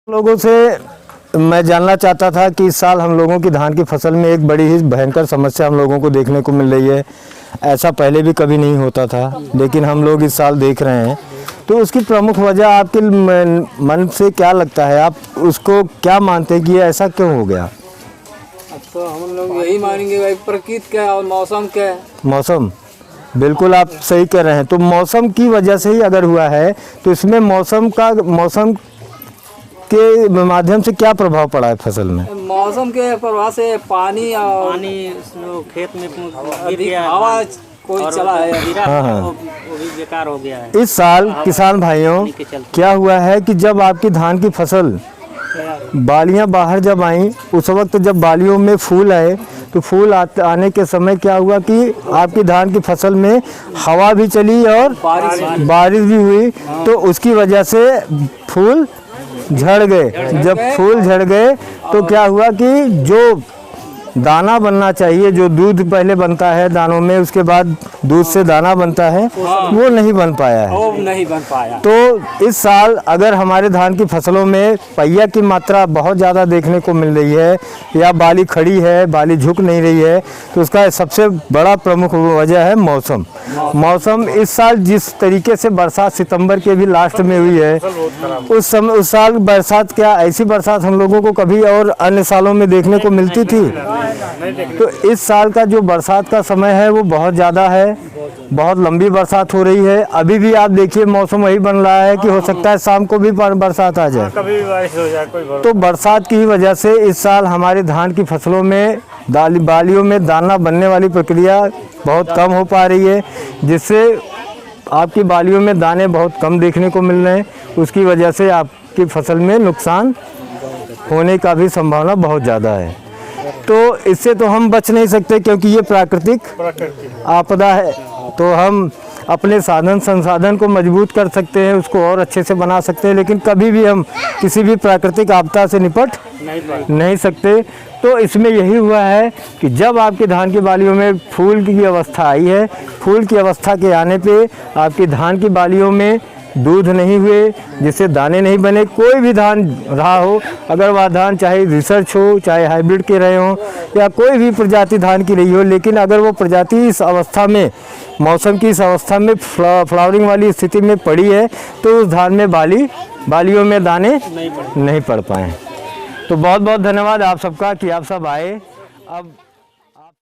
लोगों से मैं जानना चाहता था कि इस साल हम लोगों की धान की फसल में एक बड़ी ही भयंकर समस्या हम लोगों को देखने को मिल रही है। ऐसा पहले भी कभी नहीं होता था, लेकिन हम लोग इस साल देख रहे हैं। तो उसकी प्रमुख वजह आपके मन से क्या लगता है? आप उसको क्या मानते हैं कि ये ऐसा क्यों हो गया? अब तो हम लोग यही मानेंगे भाई, प्रकृति का और मौसम का। मौसम, बिल्कुल आप सही कह रहे हैं। तो मौसम की वजह से ही अगर हुआ है तो इसमें मौसम के माध्यम से क्या प्रभाव पड़ा है फसल में? मौसम के प्रभाव से पानी खेत में हवा कोई चला है, वो भी बेकार हो गया है। इस साल किसान भाइयों क्या हुआ है कि जब आपकी धान की फसल बालियां बाहर जब आई, उस वक्त जब बालियों में फूल आए तो फूल आने के समय क्या हुआ कि आपकी धान की फसल में हवा भी चली और बारिश भी हुई, तो उसकी वजह से फूल झड़ गए। जब फूल झड़ गए तो क्या हुआ कि जो दाना बनना चाहिए, जो दूध पहले बनता है दानों में, उसके बाद दूध से दाना बनता है, वो नहीं बन पाया है। वो नहीं बन पाया। तो इस साल अगर हमारे धान की फसलों में पहिया की मात्रा बहुत ज़्यादा देखने को मिल रही है या बाली खड़ी है, बाली झुक नहीं रही है, तो उसका सबसे बड़ा प्रमुख वजह है मौसम। मौसम इस साल जिस तरीके से बरसात सितंबर के भी लास्ट में हुई है, उस साल बरसात, क्या ऐसी बरसात हम लोगों को कभी और अन्य सालों में देखने को मिलती थी? तो इस साल का जो बरसात का समय है वो बहुत ज़्यादा है, बहुत लंबी बरसात हो रही है। अभी भी आप देखिए मौसम वही बन रहा है कि हो सकता है शाम को भी बरसात आ जाए, कभी भी बारिश हो जाए, कोई तो बरसात की वजह से इस साल हमारे धान की फसलों में बालियों में दाना बनने वाली प्रक्रिया बहुत कम हो पा रही है, जिससे आपकी बालियों में दाने बहुत कम देखने को मिल रहे हैं। उसकी वजह से आपकी फसल में नुकसान होने का भी संभावना बहुत ज़्यादा है। तो इससे तो हम बच नहीं सकते, क्योंकि ये प्राकृतिक आपदा है। तो हम अपने साधन संसाधन को मजबूत कर सकते हैं, उसको और अच्छे से बना सकते हैं, लेकिन कभी भी हम किसी भी प्राकृतिक आपदा से निपट नहीं सकते। तो इसमें यही हुआ है कि जब आपकी धान की बालियों में फूल की अवस्था आई है, फूल की अवस्था के आने पे आपकी धान की बालियों में दूध नहीं हुए, जिससे दाने नहीं बने। कोई भी धान रहा हो, अगर वह धान चाहे रिसर्च हो, चाहे हाइब्रिड के रहे हों, या कोई भी प्रजाति धान की रही हो, लेकिन अगर वो प्रजाति इस अवस्था में, मौसम की इस अवस्था में फ्लावरिंग वाली स्थिति में पड़ी है, तो उस धान में बालियों में दाने नहीं पड़ पाए। तो बहुत बहुत धन्यवाद आप सबका कि आप सब आए। अब